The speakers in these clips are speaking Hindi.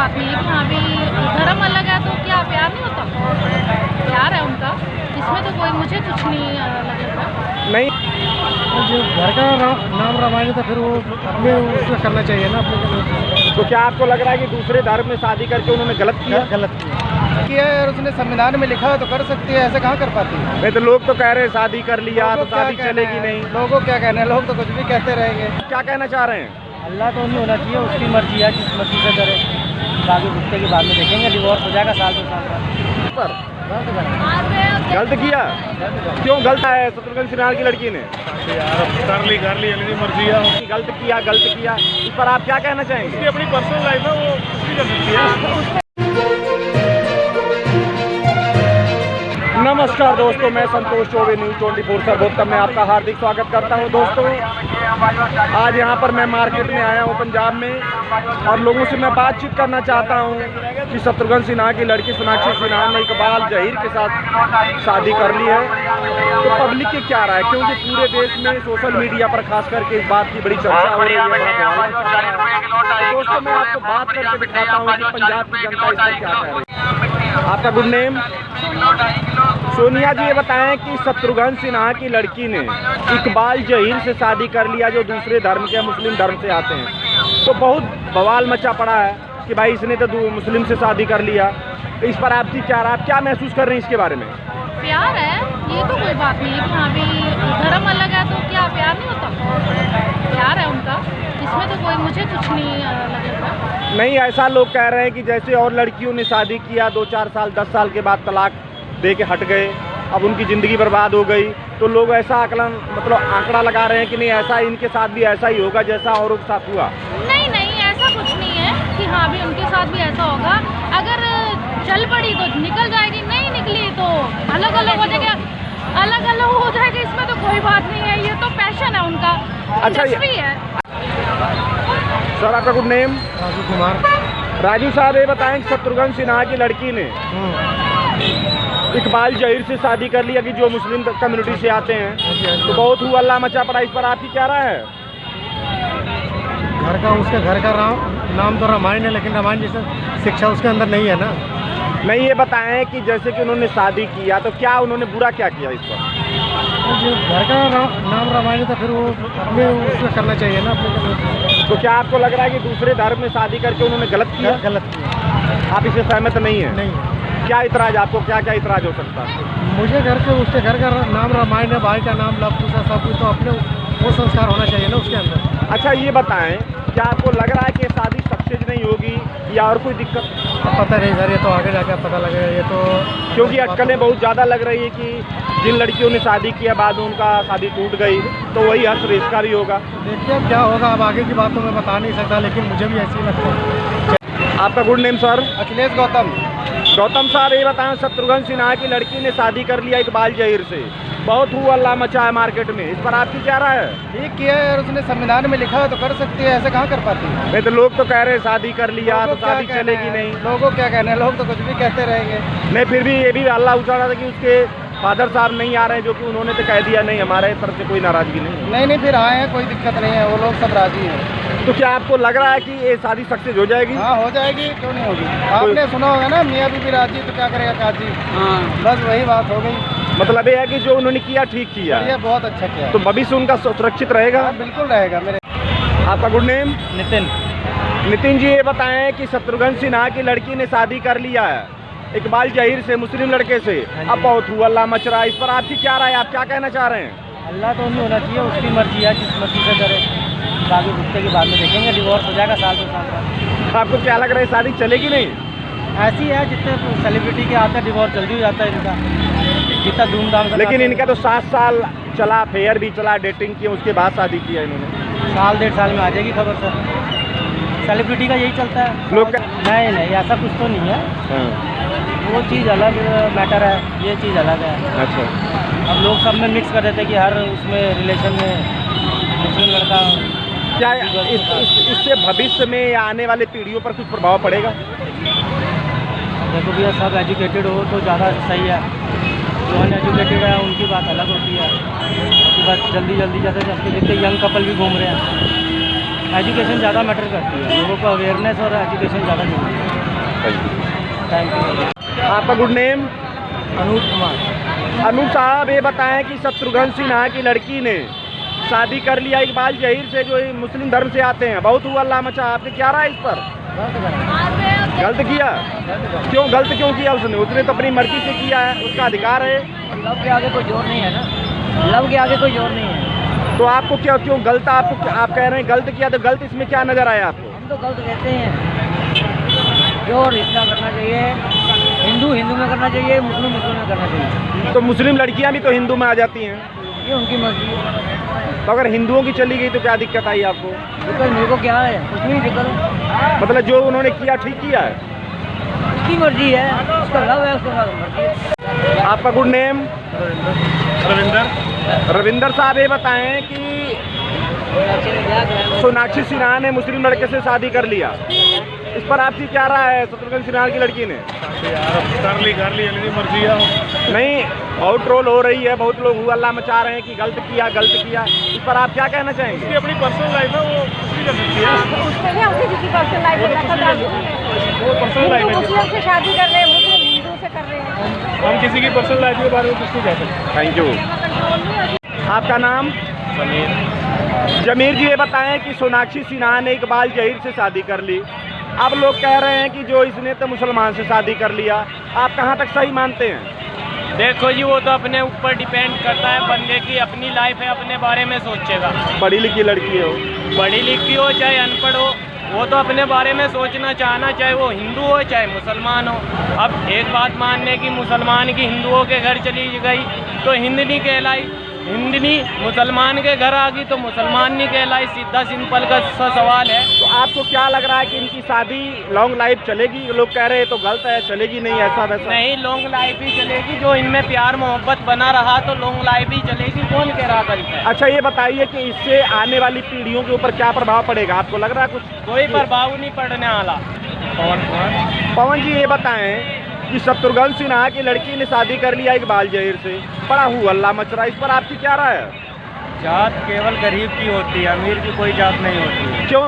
बात नहीं है कि हाँ भी धर्म अलग है तो क्या प्यार नहीं होता? प्यार है उनका, इसमें तो कोई मुझे कुछ नहीं लगता। नहीं, जो घर का नाम रामायण है तो फिर वो अपने उसमें करना चाहिए ना अपने। तो क्या आपको लग रहा है कि दूसरे धर्म में शादी करके उन्होंने गलत किया? गलत किया है, और उसने संविधान में लिखा है तो कर सकती है, ऐसे कहाँ कर पाती है? नहीं तो लोग तो कह रहे हैं शादी कर लिया तो लोगों को क्या शादी कहना चलेगी है? नहीं। लोगों को क्या कहना है, लोग तो कुछ भी कहते रहेंगे। क्या कहना चाह रहे हैं? अल्लाह तो नहीं होना चाहिए, उसकी मर्जी है, जिस मर्जी से करे। बाकी भुगते के बाद में देखेंगे, डिवोर्स हो जाएगा साल 2 साल बाद। पर गलत गलत किया? क्यों गलत है? शत्रुघ्न सिन्हा की लड़की ने कर ली अपनी मर्जी है। गलत किया। इस पर आप क्या कहना चाहेंगे? अपनी पर्सनल लाइफ है, वो उसकी कर सकती है। नमस्कार दोस्तों, मैं संतोष चौबे, न्यूज़ 24 सर्वोत्तम में आपका हार्दिक स्वागत करता हूं। दोस्तों, आज यहां पर मैं मार्केट में आया हूं पंजाब में, और लोगों से मैं बातचीत करना चाहता हूं कि शत्रुघ्न सिन्हा की लड़की सोनाक्षी सिन्हा ने इकबाल जहीर के साथ शादी कर ली है, तो पब्लिक की क्या राय है? क्योंकि पूरे देश में सोशल मीडिया पर खास करके इस बात की बड़ी चर्चा हो रही है। तो दोस्तों, मैं आपको बात करके दिखाता हूँ कि पंजाब की जनता इस पर क्या कह रही है। आपका गुड नेम? सोनिया जी, ये बताएं कि शत्रुघ्न सिन्हा की लड़की ने इकबाल जहीर से शादी कर लिया, जो दूसरे धर्म के मुस्लिम धर्म से आते हैं, तो बहुत बवाल मचा पड़ा है कि भाई इसने तो मुस्लिम से शादी कर लिया। तो इस पर आपकी क्या राय, आप क्या महसूस कर रहे हैं इसके बारे में? प्यार है, ये तो कोई बात नहीं है कि हाँ भी धर्म अलग है तो क्या प्यार नहीं होता? प्यार है उनका, इसमें तो कोई मुझे कुछ नहीं लगता। नहीं, ऐसा लोग कह रहे हैं कि जैसे और लड़कियों ने शादी किया 2-4 साल 10 साल के बाद तलाक दे के हट गए, अब उनकी ज़िंदगी बर्बाद हो गई, तो लोग ऐसा आकलन आंकड़ा लगा रहे हैं कि नहीं, ऐसा इनके साथ भी ऐसा ही होगा जैसा औरों के साथ हुआ। नहीं, ऐसा कुछ नहीं है कि हाँ भी उनके साथ भी ऐसा होगा। अगर चल पड़ी तो निकल जाएगी, नहीं निकली तो अलग अलग हो जाएगा, इसमें तो कोई बात नहीं है, ये तो पैशन है उनका। अच्छा, इंडस्ट्री है। सर, आपका गुड नेम? राजू कुमार। राजू साहब, ये बताएं कि शत्रुघ्न सिन्हा की लड़की ने इकबाल जहीर से शादी कर लिया, कि जो मुस्लिम कम्युनिटी से आते हैं, तो बहुत हुआ हल्ला मचा पड़ा, इस पर आपकी क्या राय है? उसके घर का नाम तो रामायण है, लेकिन रामायण जैसा शिक्षा उसके अंदर नहीं है ना। नहीं, ये बताएं कि जैसे कि उन्होंने शादी किया तो क्या उन्होंने बुरा क्या किया इस पर? जो घर का नाम रामायण है तो फिर वो अपने उसमें करना चाहिए ना अपने। तो क्या आपको लग रहा है कि दूसरे धर्म में शादी करके उन्होंने गलत किया? गलत किया। आप इससे सहमत नहीं है? नहीं। क्या इतराज, आपको क्या इतराज हो सकता है? मुझे उसके घर का नाम रामायण है, भाई का नाम लव कुश है, सब कुछ, तो अपने वो संस्कार होना चाहिए ना उसके अंदर। अच्छा, ये बताएं, क्या आपको लग रहा है कि शादी सक्सेस नहीं होगी या और कोई दिक्कत? पता नहीं सर, ये तो आगे जाकर पता लगेगा। ये तो क्योंकि अटकलें बहुत ज़्यादा लग रही है कि जिन लड़कियों ने शादी किया बाद में उनका शादी टूट गई, तो वही हर्ष इसका भी होगा। देखिए अब क्या होगा, अब आगे की बात तो मैं बता नहीं सकता, लेकिन मुझे भी ऐसी लगता है। आपका good name sir? Akhilesh Gautam. Gautam साहब, ये बताएं, शत्रुघ्न सिन्हा की लड़की ने शादी कर लिया इकबाल जहीर से, बहुत हुआ हल्ला मचा है मार्केट में, इस पर आपकी क्या राय है? ठीक किया है, और उसने संविधान में लिखा है तो कर सकती है, ऐसे कहाँ कर पाती है? नहीं तो लोग तो कह रहे हैं शादी कर लिया तो शादी चलेगी नहीं। लोगों को क्या कहना है, लोग तो कुछ भी कहते रहेंगे। नहीं, फिर भी ये भी हल्ला उछाल रहा था कि उसके फादर साहब नहीं आ रहे हैं, जो कि उन्होंने तो कह दिया नहीं, हमारे तरफ से कोई नाराजगी नहीं। नहीं, फिर आए हैं, कोई दिक्कत नहीं है, वो लोग सब राजी हैं। तो क्या आपको लग रहा है कि ये शादी सक्सेस हो जाएगी? हाँ, हो जाएगी, क्यों नहीं होगी। आपने सुना होगा ना, मियाँ बीबी राजी तो क्या करेगा काजी। हाँ, बस वही बात हो गई। मतलब ये है कि जो उन्होंने किया ठीक किया, ये बहुत अच्छा किया, तो भविष्य उनका सुरक्षित रहेगा? बिल्कुल रहेगा। मेरे आपका गुड नेम? नितिन जी, ये बताएं कि शत्रुघ्न सिन्हा की लड़की ने शादी कर लिया है इकबाल जहीर से, मुस्लिम लड़के से, अब बहुत हुआ हल्ला मच रहा है, इस पर आपकी क्या राय, आप क्या कहना चाह रहे हैं? अल्लाह तो नहीं होना चाहिए, उसकी मर्जी है, जिस मर्जी से करे। बाकी भुगते के बाद में देखेंगे, डिवोर्स हो जाएगा साल 2 साल बाद। आपको क्या लग रहा है, शादी चलेगी नहीं? ऐसी है, जितने सेलिब्रिटी के आते हैं डिवोर्स जल्दी हो जाता है इनका, जितना धूमधाम से। लेकिन इनका तो 7 साल चला, फेयर भी चला, डेटिंग की, उसके बाद शादी किया इन्होंने। साल 1.5 साल में आ जाएगी खबर सर, सेलिब्रिटी का यही चलता है लोग। नहीं, ऐसा कुछ तो नहीं है। हाँ। वो चीज़ अलग मैटर है, ये चीज़ अलग है। अच्छा, अब लोग सब में मिक्स कर देते हैं कि हर उसमें रिलेशन में मुस्लिम लड़का। क्या इससे भविष्य में या आने वाले पीढ़ियों पर कुछ प्रभाव पड़ेगा? देखो भैया, सब एजुकेटेड हो तो ज़्यादा सही है, जो अनएजुकेटेड है उनकी बात अलग होती है कि बस जल्दी जैसे जितने यंग कपल भी घूम रहे हैं, एजुकेशन ज़्यादा मैटर करती है, लोगों को अवेयरनेस और एजुकेशन ज़्यादा जरूरी है। Thank you. आपका गुड नेम? अनूप कुमार। अनूप साहब, ये बताएं कि शत्रुघ्न सिन्हा की लड़की ने शादी कर लिया इकबाल जहीर से, जो मुस्लिम धर्म से आते हैं। बहुत हुआ अल्लाह मचा, आपके क्या राय इस पर? गलत किया? क्यों गलत क्यों किया उसने? उसने तो अपनी मर्जी से किया है, उसका अधिकार है। लव के आगे कोई जोर नहीं है ना, लव के आगे कोई जोर नहीं है। तो आपको क्या, क्यों गलत? आपको आप कह रहे हैं गलत किया, तो गलत इसमें क्या नजर आया आपको? हम तो गलत कहते हैं, जो रिश्ता करना चाहिए हिंदू हिंदू में करना चाहिए, मुस्लिम मुस्लिम में करना चाहिए। तो मुस्लिम लड़कियां भी तो हिंदू में आ जाती हैं, ये उनकी मर्जी है। तो अगर हिंदुओं की चली गई तो क्या दिक्कत आई आपको? दिक्कत मेरे को क्या है, कुछ नहीं दिक्कत है। मतलब जो उन्होंने किया ठीक किया है? उसकी मर्जी है, उसका लव है, उसका मर्जी है। आपका गुड नेम? रविंदर साहब, ये बताएं कि सोनाक्षी सिन्हा ने मुस्लिम लड़के से शादी कर लिया, इस पर आपकी क्या राय है? शत्रुघ्न सिन्हा की लड़की ने कर ली मर्जी है। नहीं, बहुत ट्रोल हो रही है, बहुत लोग हुआ अल्लाह मचा रहे हैं कि गलत किया गलत किया, इस पर आप क्या कहना चाहेंगे? उसकी अपनी पर्सनल लाइफ है, वो कुछ भी कर सकती है। उसमें क्या, उसी की पर्सनल लाइफ वो पर्सनल लाइफ है, मुस्लिम से शादी कर रहे हैं, मुस्लिम हिंदू से कर रहे हैं। हम किसी की पर्सनल लाइफ के बारे में कुछ नहीं कह सकते। Thank you. आपका नाम? समीर। जमीर जी, ये बताएं कि सोनाक्षी सिन्हा ने इकबाल जहीर से शादी कर ली, अब लोग कह रहे हैं कि जो इसने तो मुसलमान से शादी कर लिया, आप कहाँ तक सही मानते हैं? देखो जी, वो तो अपने ऊपर डिपेंड करता है, बंदे की अपनी लाइफ है, अपने बारे में सोचेगा। पढ़ी लिखी लड़की है वो, पढ़ी लिखी हो चाहे अनपढ़ हो, वो तो अपने बारे में सोचना चाहना, चाहे वो हिंदू हो चाहे मुसलमान हो। अब एक बात मानने की, मुसलमान की हिंदुओं के घर चली गई तो हिंदनी कहलाई, हिंदनी मुसलमान के घर आ गई तो मुसलमान नहीं कहलाई। सीधा सिंपल का सवाल है। तो आपको क्या लग रहा है कि इनकी शादी लॉन्ग लाइफ चलेगी? लोग कह रहे हैं तो गलत है, चलेगी नहीं, ऐसा वैसा नहीं, लॉन्ग लाइफ ही चलेगी। जो इनमें प्यार मोहब्बत बना रहा तो लॉन्ग लाइफ ही चलेगी, कौन कह रहा गलत है। अच्छा, ये बताइए कि इससे आने वाली पीढ़ियों के ऊपर क्या प्रभाव पड़ेगा? आपको लग रहा है कुछ? कोई प्रभाव नहीं पड़ने वाला। पवन जी, ये बताएं कि शत्रुघ्न सिन्हा की लड़की ने शादी कर लिया इकबाल जहीर से, बड़ा हुआ अल्लाह मच रहा है, इस पर आपकी क्या राय है? जात केवल गरीब की होती है, अमीर की कोई जात नहीं होती है। क्यों?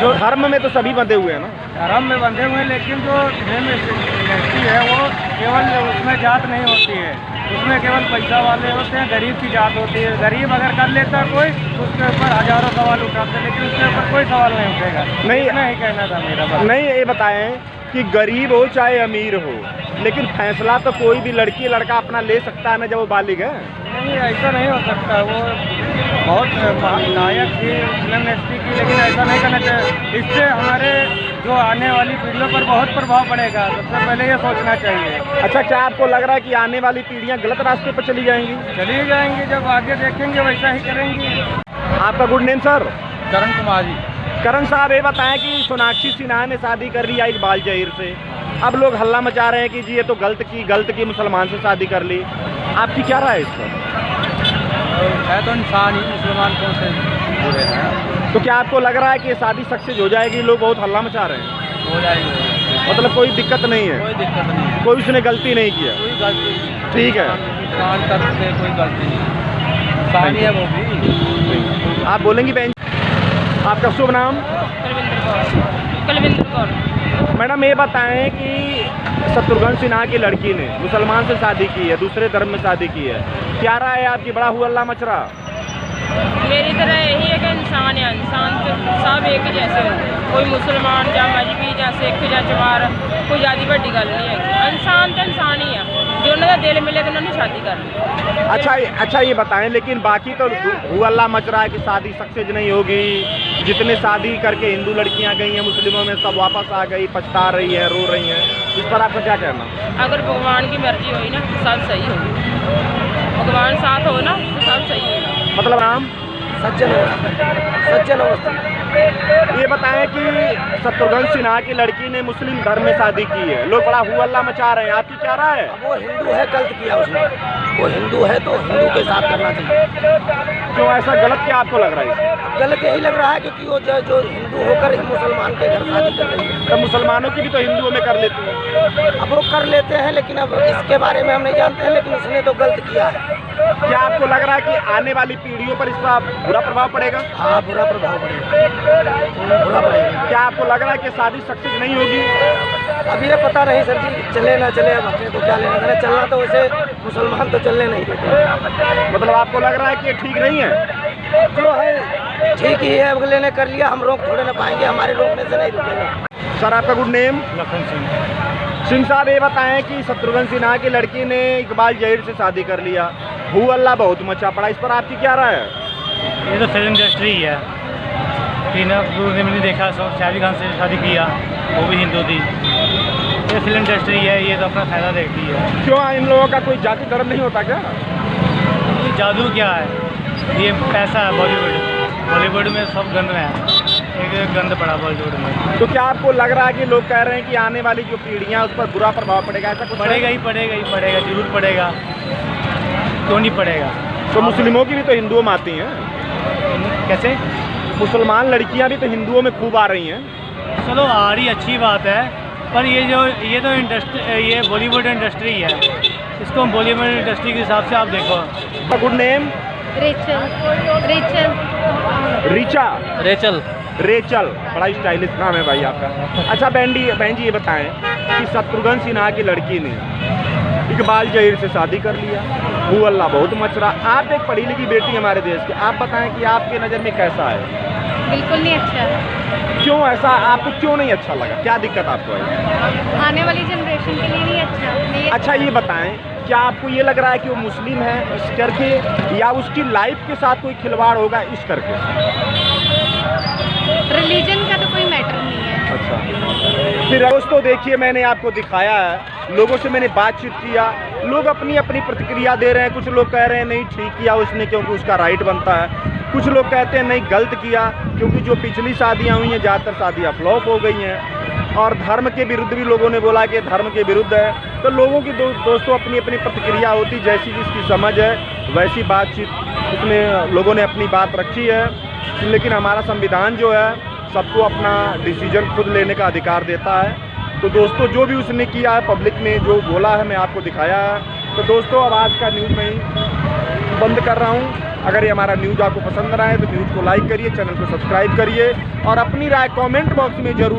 जो धर्म में तो सभी बंधे हुए हैं ना। धर्म में बंधे हुए हैं, लेकिन जो व्यक्ति है वो केवल उसमें जात नहीं होती है, उसमें केवल पैसा वाले होते हैं, गरीब की जात होती है। गरीब अगर कर लेता है कोई, उसके ऊपर हजारों सवाल उठाते हैं, लेकिन उसके ऊपर कोई सवाल नहीं उठेगा। नहीं कहना था मेरा बात। नहीं, ये बताएं कि गरीब हो चाहे अमीर हो, लेकिन फैसला तो कोई भी लड़की लड़का अपना ले सकता है ना, जब वो बालिग है। नहीं, ऐसा नहीं हो सकता। वो बहुत लायक थी फिल्म इंडस्ट्री की, लेकिन ऐसा नहीं करना चाहिए। इससे हमारे जो आने वाली पीढ़ियों पर बहुत प्रभाव पड़ेगा, सबसे पहले ये सोचना चाहिए। अच्छा, क्या आपको लग रहा है कि आने वाली पीढ़ियां गलत रास्ते पर चली जाएंगी? चली जाएंगी, जब आगे देखेंगे वैसा ही करेंगी। आपका good name sir? Karan Kumar ji. करण साहब, ये बताएं कि सोनाक्षी सिन्हा ने शादी कर लिया इकबाल जहीर से, अब लोग हल्ला मचा रहे हैं कि जी ये तो गलत की मुसलमान से शादी कर ली, आपकी क्या राय है इस पर? है तो इंसान ही, मुसलमान कौन से बुरे हैं। तो क्या आपको लग रहा है कि ये शादी सक्सेस हो जाएगी? लोग बहुत हल्ला मचा रहे हैं। हो जाएगी, मतलब कोई दिक्कत नहीं है? कोई दिक्कत नहीं, कोई उसने गलती नहीं किया? कोई गलती नहीं। ठीक है, इंसान तरफ से कोई गलती नहीं, इंसान ही है वो भी। आप बोलेंगी बहन? आपका शुभ नाम? कुलविंदर कौर। मैडम, ये बताएं कि शत्रुघ्न सिन्हा की लड़की ने मुसलमान से शादी की है, दूसरे धर्म में शादी की है, क्या राय है आपकी? बड़ा हुआ अल्लाह मच रहा। मेरी तरह यही है कि इंसान है, इंसान तो सब एक ही जैसे होते हैं। कोई मुसलमान या मजहबी या सिख या चमार, कोई ज़्यादा बड़ी गल नहीं है। इंसान तो इंसान ही है, जो उन्होंने दिल मिले तो उन्होंने शादी कर ली। अच्छा, ये बताएं, लेकिन बाकी तो हुआ अल्लाह मच रहा है कि शादी सक्सेस नहीं होगी। जितने शादी करके हिंदू लड़कियां गई हैं मुस्लिमों में, सब वापस आ गई, पछता रही है, रो रही हैं, इस पर आपका क्या कहना? अगर भगवान की मर्जी हुई ना तो सब सही होगी, भगवान साथ हो ना तो सब सही होगा। मतलब राम सज्जन अवस्थी। ये बताएं कि शत्रुघ्न सिन्हा की लड़की ने मुस्लिम धर्म में शादी की है, लोग बड़ा हुआ अल्लाह मचा रहे हैं, आपकी क्या राय है? वो हिंदू है, गलत किया उसने। वो हिंदू है तो हिंदू के साथ करना चाहिए। क्यों ऐसा गलत क्या आपको लग रहा है? गलत यही लग रहा है क्योंकि वो जो हिंदू होकर मुसलमान के घर शादी कर रही है। तो मुसलमानों की भी तो हिंदुओं में कर लेते हैं। अब वो कर लेते हैं, लेकिन अब इसके बारे में हम नहीं जानते हैं, लेकिन उसने तो गलत किया है। क्या आपको लग रहा है कि आने वाली पीढ़ियों पर इसका बुरा प्रभाव पड़ेगा? हाँ, बुरा प्रभाव पड़ेगा। बुरा पड़ेगा। क्या आपको लग रहा है कि शादी सक्सेस नहीं होगी? अब ये पता नहीं सर जी, चले ना चले, अब अपने को क्या लेना देना। चलना तो वैसे मुसलमान तो चलने नहीं देते। मतलब आपको लग रहा है कि ये ठीक नहीं है? जो है ठीक ही है, अगले ने कर लिया, हम रोक थोड़े ना पाएंगे, हमारे रोकने से नहीं रुकेगा। सर आपका गुड नेम? लखन सिंह। सिंह साहब ये बताएं कि शत्रुघ्न सिन्हा की लड़की ने इकबाल जहीर से शादी कर लिया, हु अल्लाह बहुत मचा पड़ा, इस पर आपकी क्या राय है? ये तो फिल्म इंडस्ट्री ही है। टीना कपूर ने मैंने देखा शाहरुख खान से शादी किया, वो भी हिंदू थी। ये फिल्म इंडस्ट्री है, ये तो अपना फायदा देखती है। क्यों इन लोगों का कोई जाति धर्म नहीं होता क्या? ये जादू क्या है, ये पैसा है। बॉलीवुड में सब गंद में है, एक गंद पड़ा बॉलीवुड में। तो क्या आपको लग रहा है कि लोग कह रहे हैं कि आने वाली जो पीढ़ियाँ उस पर बुरा प्रभाव पड़ेगा, ऐसा कुछ? पड़ेगा ही पड़ेगा, जरूर पड़ेगा, क्यों नहीं पड़ेगा। तो मुस्लिमों की भी तो हिंदुओं में आती हैं, कैसे? मुसलमान लड़कियां भी तो हिंदुओं में खूब आ रही हैं। चलो आ रही अच्छी बात है, पर ये तो इंडस्ट्री, ये बॉलीवुड इंडस्ट्री है, इसको बॉलीवुड इंडस्ट्री के हिसाब से आप देखो। Good name? रेचल। रेचल, बड़ा स्टाइलिश नाम है भाई आपका। अच्छा बहन जी ये बताएं कि शत्रुघ्न सिन्हा की लड़की ने इकबाल जहीर से शादी कर लिया, हु अल्लाह बहुत मच रहा। आप एक पढ़ी लिखी बेटी हमारे देश की, आप बताएं कि आपके नज़र में कैसा है? बिल्कुल नहीं अच्छा है। क्यों ऐसा, आपको क्यों नहीं अच्छा लगा, क्या दिक्कत आपको आई? आने वाली जनरेशन के लिए नहीं अच्छा। अच्छा ये बताएं, क्या आपको ये लग रहा है कि वो मुस्लिम है इस करके, या उसकी लाइफ के साथ कोई खिलवाड़ होगा इस करके? रिलीजन का तो कोई मैटर नहीं है। अच्छा, फिर दोस्तों देखिए मैंने आपको दिखाया है, लोगों से मैंने बातचीत किया, लोग अपनी अपनी प्रतिक्रिया दे रहे हैं। कुछ लोग कह रहे हैं नहीं ठीक किया उसने क्योंकि उसका राइट बनता है, कुछ लोग कहते हैं नहीं गलत किया क्योंकि जो पिछली शादियां हुई हैं ज़्यादातर शादियां फ्लॉप हो गई हैं, और धर्म के विरुद्ध भी लोगों ने बोला कि धर्म के विरुद्ध है। तो लोगों की दोस्तों अपनी अपनी प्रतिक्रिया होती, जैसी जिसकी समझ है वैसी बातचीत उसमें लोगों ने अपनी बात रखी है। लेकिन हमारा संविधान जो है सबको अपना डिसीजन खुद लेने का अधिकार देता है। तो दोस्तों जो भी उसने किया है, पब्लिक में जो बोला है मैं आपको दिखाया है। तो दोस्तों अब आज का न्यूज़ मैं ही बंद कर रहा हूँ। अगर ये हमारा न्यूज़ आपको पसंद आए तो न्यूज़ को लाइक करिए, चैनल को सब्सक्राइब करिए और अपनी राय कमेंट बॉक्स में जरूर